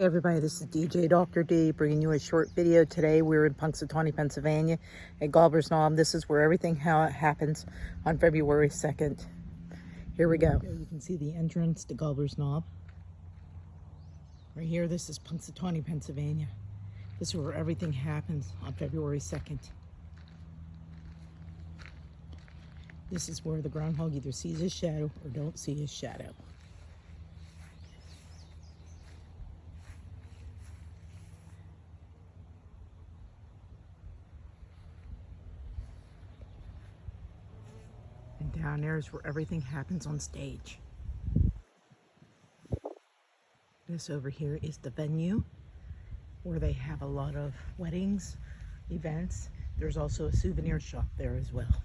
Hey everybody, this is DJ Dr. D bringing you a short video today. We're in Punxsutawney, Pennsylvania at Gobblers Knob. This is where everything happens on February 2nd. Here we go. You can see the entrance to Gobblers Knob. Right here, this is Punxsutawney, Pennsylvania. This is where everything happens on February 2nd. This is where the groundhog either sees his shadow or don't see his shadow. And down there is where everything happens on stage. This over here is the venue where they have a lot of weddings, events. There's also a souvenir shop there as well.